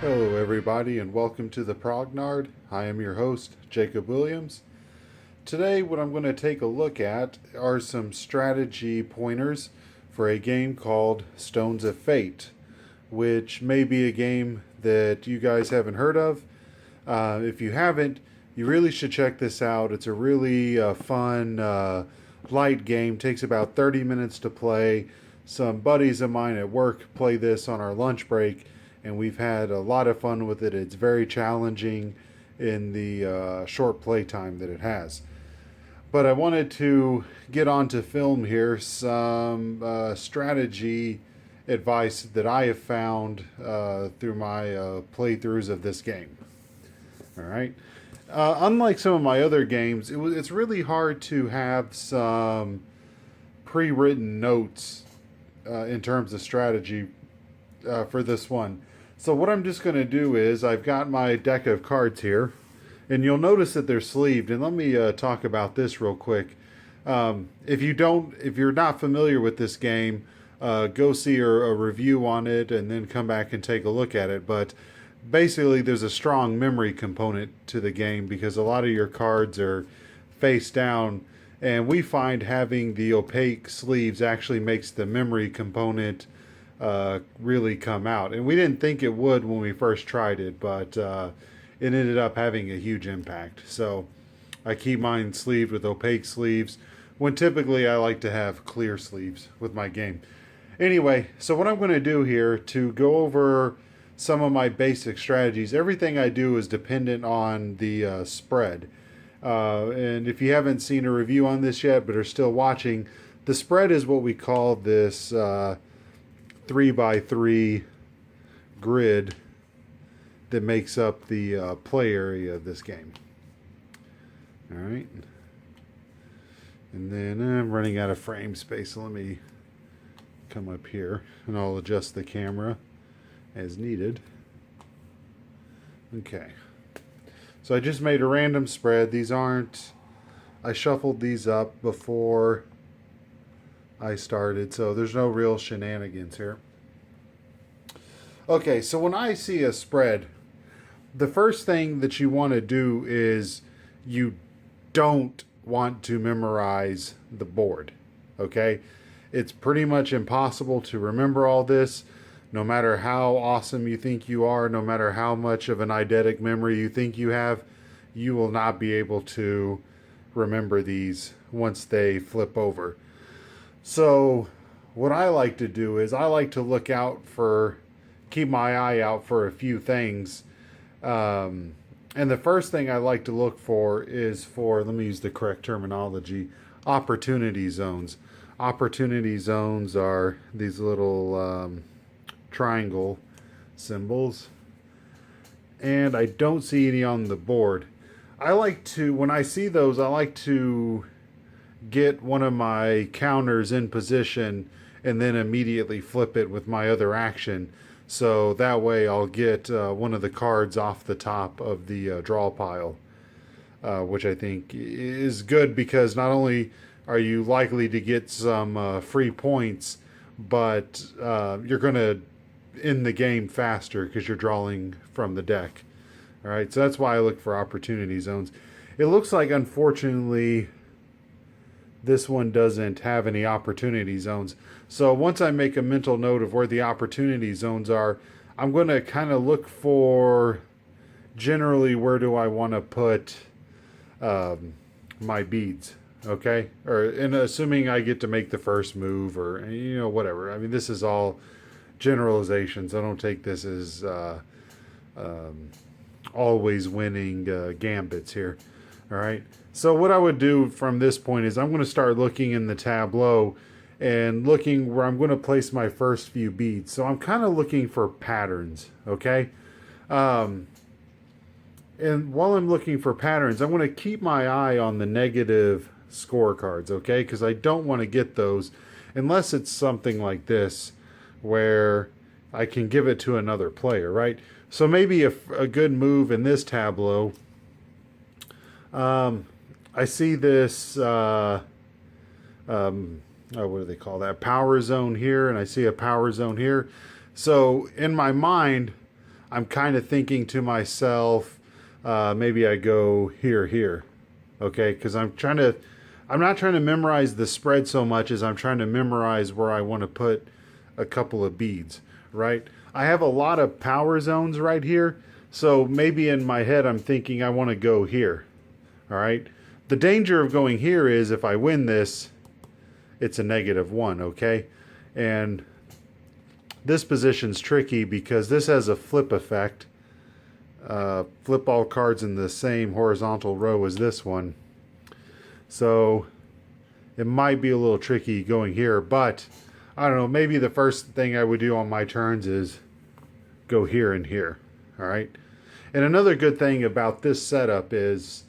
Hello, everybody, and welcome to the Prognard. I am your host, Jacob Williams. Today, what I'm going to take a look at are some strategy pointers for a game called Stones of Fate, which may be a game that you guys haven't heard of. If you haven't, you really should check this out. It's a really fun, light game. Takes about 30 minutes to play. Some buddies of mine at work play this on our lunch break, and we've had a lot of fun with it. It's very challenging in the short play time that it has. But I wanted to get onto film here some strategy advice that I have found through my playthroughs of this game. All right. Unlike some of my other games, it's really hard to have some pre-written notes in terms of strategy for this one. So what I'm just going to do is I've got my deck of cards here, and you'll notice that they're sleeved. And let me talk about this real quick. If you're not familiar with this game, go see a review on it and then come back and take a look at it. But basically, there's a strong memory component to the game because a lot of your cards are face down, and we find having the opaque sleeves actually makes the memory component really come out. And we didn't think it would when we first tried it, but it ended up having a huge impact. So I keep mine sleeved with opaque sleeves when typically I like to have clear sleeves with my game. Anyway, so what I'm going to do here to go over some of my basic strategies, everything I do is dependent on the spread. And if you haven't seen a review on this yet but are still watching, the spread is what we call this 3x3 grid that makes up the play area of this game. All right. And then I'm running out of frame space, so let me come up here and I'll adjust the camera as needed. Okay. So I just made a random spread. I shuffled these up before I started, so there's no real shenanigans here. Okay, so when I see a spread, the first thing that you want to do is you don't want to memorize the board, okay? It's pretty much impossible to remember all this. No matter how awesome you think you are, no matter how much of an eidetic memory you think you have, you will not be able to remember these once they flip over. So what I like to do is I like to keep my eye out for a few things. And the first thing I like to look for is let me use the correct terminology, opportunity zones. Opportunity zones are these little triangle symbols, and I don't see any on the board. When I see those, I like to get one of my counters in position and then immediately flip it with my other action. So that way I'll get one of the cards off the top of the draw pile, which I think is good because not only are you likely to get some free points, but you're going to end the game faster because you're drawing from the deck. All right, so that's why I look for opportunity zones. It looks like, unfortunately, this one doesn't have any opportunity zones. So once I make a mental note of where the opportunity zones are, I'm going to kind of look for generally where do I want to put my beads, okay? And assuming I get to make the first move or, whatever. I mean, this is all generalizations. I don't take this as always winning gambits here. All right. So what I would do from this point is I'm going to start looking in the tableau and looking where I'm going to place my first few beads. So I'm kind of looking for patterns. Okay. And while I'm looking for patterns, I'm going to keep my eye on the negative scorecards. Okay. Because I don't want to get those unless it's something like this, where I can give it to another player, right? So maybe a good move in this tableau, I see this, what do they call that? Power zone here, and I see a power zone here. So in my mind, I'm kind of thinking to myself, maybe I go here, okay? Because I'm not trying to memorize the spread so much as I'm trying to memorize where I want to put a couple of beads, right? I have a lot of power zones right here, so maybe in my head I'm thinking I want to go here, all right? The danger of going here is if I win this, it's a -1, okay? And this position's tricky because this has a flip effect. Flip all cards in the same horizontal row as this one. So it might be a little tricky going here, but I don't know, maybe the first thing I would do on my turns is go here and here, all right? And another good thing about this setup is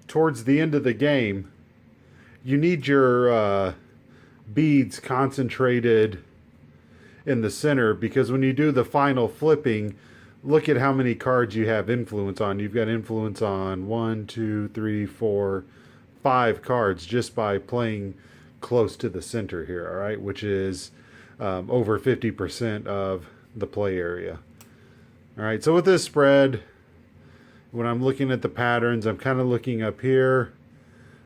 towards the end of the game, you need your beads concentrated in the center, because when you do the final flipping, look at how many cards you have influence on. You've got influence on 1, 2, 3, 4, 5 cards just by playing close to the center here, all right, which is over 50% of the play area. All right, so with this spread, when I'm looking at the patterns, I'm kind of looking up here,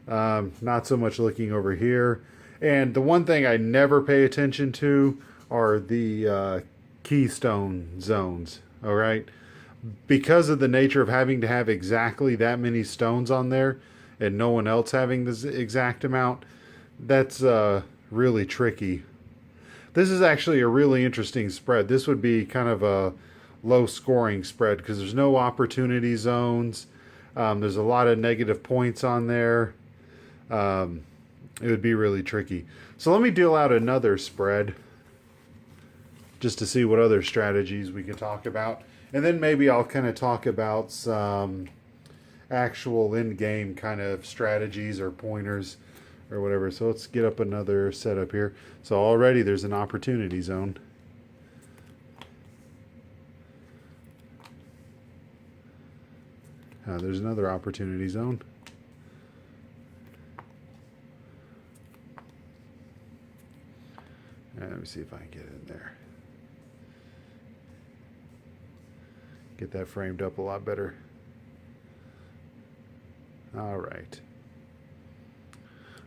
not so much looking over here. And the one thing I never pay attention to are the keystone zones, all right? Because of the nature of having to have exactly that many stones on there and no one else having the exact amount, that's really tricky. This is actually a really interesting spread. This would be kind of a low scoring spread because there's no opportunity zones. There's a lot of negative points on there. It would be really tricky. So let me deal out another spread just to see what other strategies we can talk about. And then maybe I'll kind of talk about some actual in-game kind of strategies or pointers or whatever. So let's get up another setup here. So already there's an opportunity zone. There's another opportunity zone. Let me see if I can get in there. Get that framed up a lot better. All right.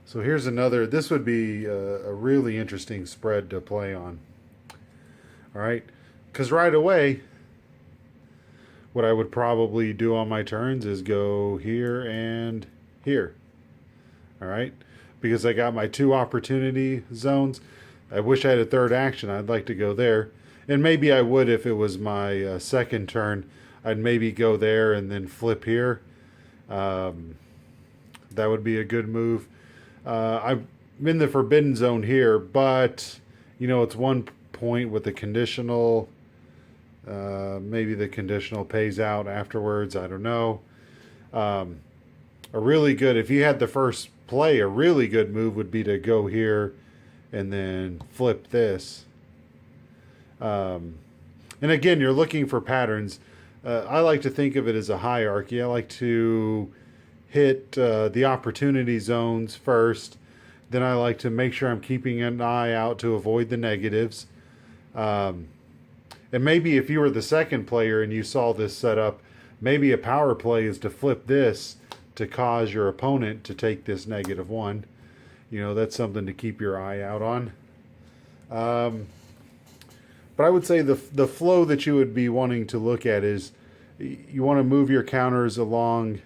So here's another. This would be a really interesting spread to play on. All right. Because right away, what I would probably do on my turns is go here and here. All right. Because I got my 2 opportunity zones. I wish I had a third action. I'd like to go there. And maybe I would if it was my second turn. I'd maybe go there and then flip here. That would be a good move. I'm in the forbidden zone here, but, you know, it's 1 point with the conditional. Maybe the conditional pays out afterwards. I don't know. A really good, if you had the first play, a really good move would be to go here and then flip this. And again, you're looking for patterns. I like to think of it as a hierarchy. I like to hit the opportunity zones first. Then I like to make sure I'm keeping an eye out to avoid the negatives. And maybe if you were the second player and you saw this setup, maybe a power play is to flip this to cause your opponent to take this -1. You know, that's something to keep your eye out on. But I would say the flow that you would be wanting to look at is you want to move your counters along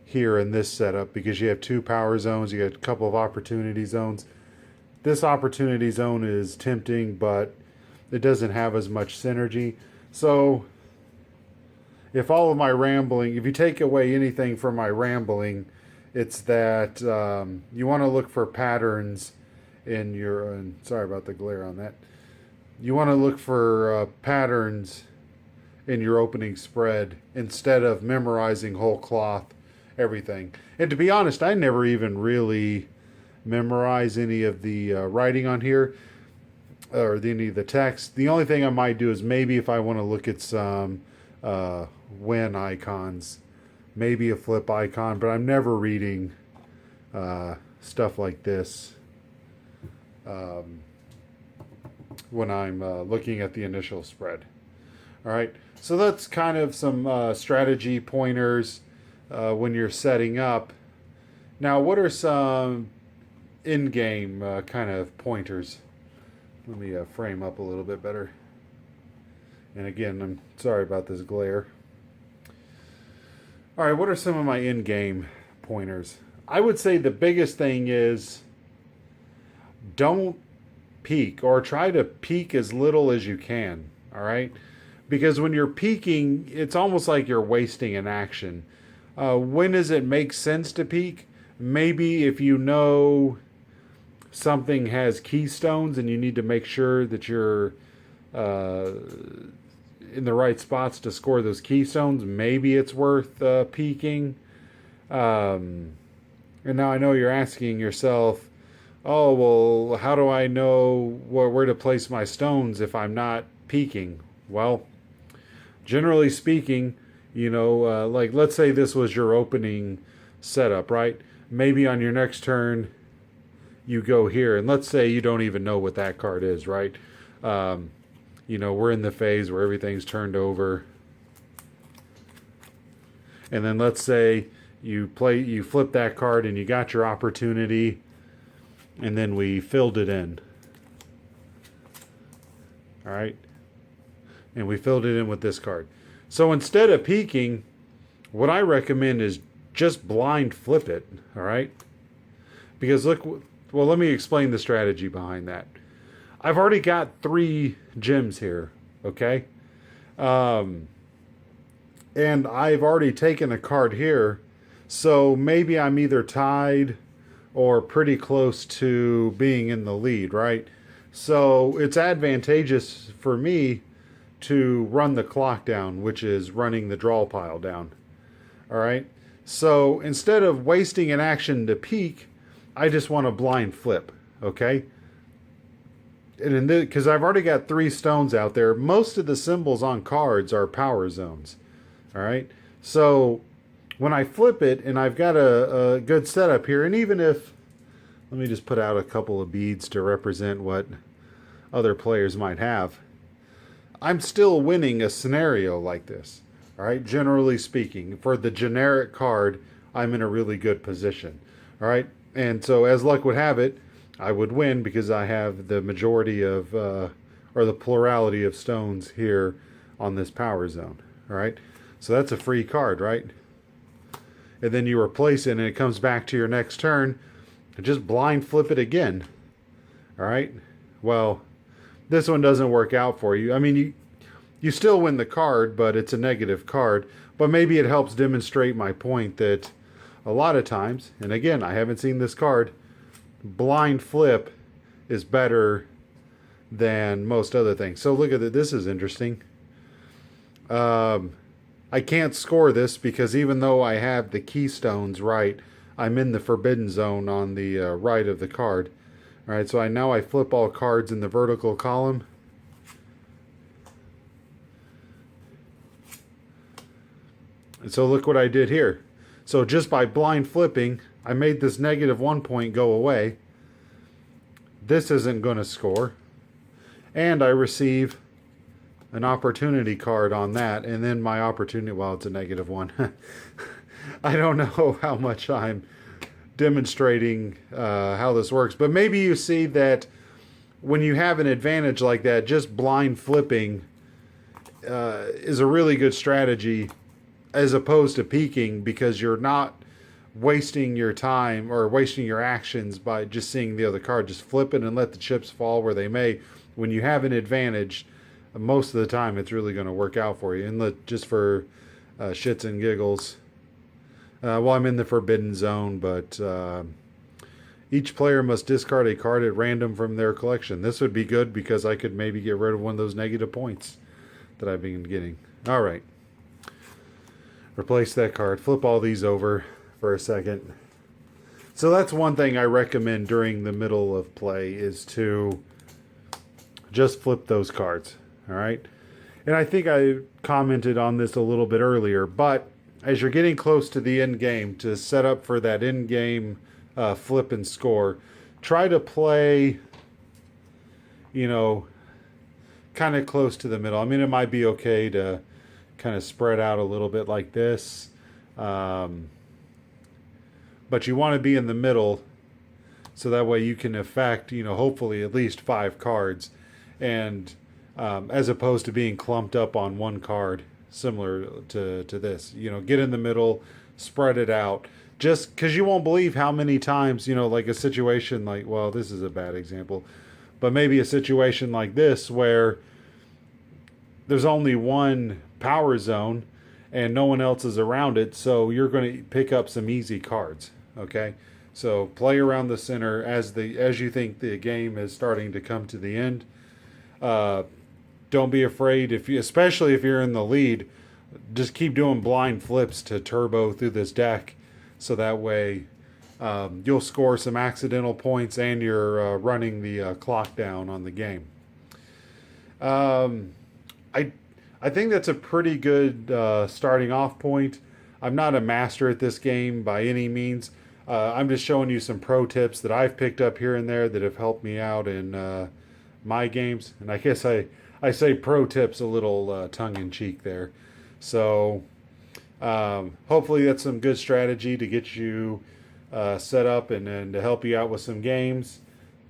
here in this setup because you have 2 power zones. You got a couple of opportunity zones. This opportunity zone is tempting, but it doesn't have as much synergy. So if all of my rambling, if you take away anything from my rambling, it's that you want to look for patterns in your, sorry about the glare on that. You want to look for patterns in your opening spread instead of memorizing whole cloth everything. And to be honest, I never even really memorize any of the writing on here or any of the text. The only thing I might do is maybe if I want to look at some win icons, maybe a flip icon, but I'm never reading stuff like this. when I'm looking at the initial spread. All right, so that's kind of some strategy pointers when you're setting up. Now, what are some in-game kind of pointers? Let me frame up a little bit better. And again, I'm sorry about this glare. All right, what are some of my in-game pointers? I would say the biggest thing is don't peek, or try to peek as little as you can. All right, because when you're peeking, it's almost like you're wasting an action. When does it make sense to peek? Maybe if you know something has keystones and you need to make sure that you're in the right spots to score those keystones, maybe it's worth peeking. And now I know you're asking yourself, oh, well, how do I know where to place my stones if I'm not peeking? Well, generally speaking, like let's say this was your opening setup, right? Maybe on your next turn, you go here, and let's say you don't even know what that card is, right? We're in the phase where everything's turned over. And then let's say you flip that card and you got your opportunity, and then we filled it in. All right? And we filled it in with this card. So instead of peeking, what I recommend is just blind flip it, all right? Because look, well, let me explain the strategy behind that. I've already got 3 gems here, okay? And I've already taken a card here, so maybe I'm either tied or pretty close to being in the lead, right? So it's advantageous for me to run the clock down, which is running the draw pile down, all right? So instead of wasting an action to peek, I just want to blind flip, okay? And because I've already got 3 stones out there, most of the symbols on cards are power zones, all right? So when I flip it and I've got a good setup here, and even if, let me just put out a couple of beads to represent what other players might have, I'm still winning a scenario like this. All right, generally speaking, for the generic card, I'm in a really good position. All right, and so as luck would have it, I would win because I have the majority of, or the plurality of stones here on this power zone. All right, so that's a free card, right? And then you replace it and it comes back to your next turn, and just blind flip it again. All right, well, this one doesn't work out for you. I mean, you still win the card, but it's a negative card. But maybe it helps demonstrate my point that a lot of times, and again, I haven't seen this card, blind flip is better than most other things. So look at it. This is interesting. I can't score this because even though I have the keystones right, I'm in the forbidden zone on the right of the card. All right, so now I flip all cards in the vertical column. And so look what I did here. So just by blind flipping, I made this -1 point go away. This isn't going to score. And I receive an opportunity card on that. And then my opportunity, well, it's a -1. I don't know how much I'm demonstrating how this works. But maybe you see that when you have an advantage like that, just blind flipping is a really good strategy as opposed to peeking, because you're not wasting your time or wasting your actions by just seeing the other card. Just flip it and let the chips fall where they may. When you have an advantage, most of the time it's really going to work out for you. And just for shits and giggles, well, I'm in the forbidden zone, but each player must discard a card at random from their collection. This would be good because I could maybe get rid of one of those negative points that I've been getting. All right. Replace that card. Flip all these over for a second. So that's one thing I recommend during the middle of play, is to just flip those cards. All right. And I think I commented on this a little bit earlier, but as you're getting close to the end game, to set up for that end game flip and score, try to play, kind of close to the middle. I mean, it might be okay to kind of spread out a little bit like this. But you want to be in the middle so that way you can affect, hopefully at least 5 cards. And as opposed to being clumped up on one card, similar to this. Get in the middle, spread it out. Just because you won't believe how many times, like a situation like, well, this is a bad example, but maybe a situation like this where there's only one power zone and no one else is around it, so you're going to pick up some easy cards. Okay, so play around the center as you think the game is starting to come to the end. Don't be afraid, especially if you're in the lead. Just keep doing blind flips to turbo through this deck, so that way you'll score some accidental points and you're running the clock down on the game. I think that's a pretty good starting off point. I'm not a master at this game by any means. I'm just showing you some pro tips that I've picked up here and there that have helped me out in my games. And I guess I say pro tips a little tongue-in-cheek there. So hopefully that's some good strategy to get you set up and to help you out with some games.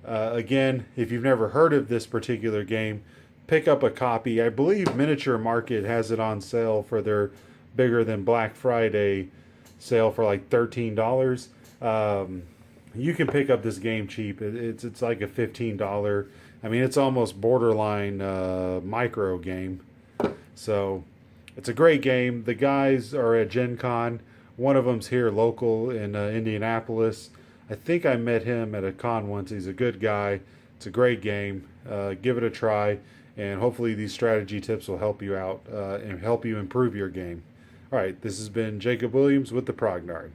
Again, if you've never heard of this particular game, pick up a copy. I believe Miniature Market has it on sale for their bigger than Black Friday sale for like $13. You can pick up this game cheap. It's like a $15. I mean, it's almost borderline micro game. So it's a great game. The guys are at Gen Con. One of them's here local in Indianapolis. I think I met him at a con once. He's a good guy. It's a great game. Give it a try, and hopefully these strategy tips will help you out and help you improve your game. All right, this has been Jacob Williams with the Prognard.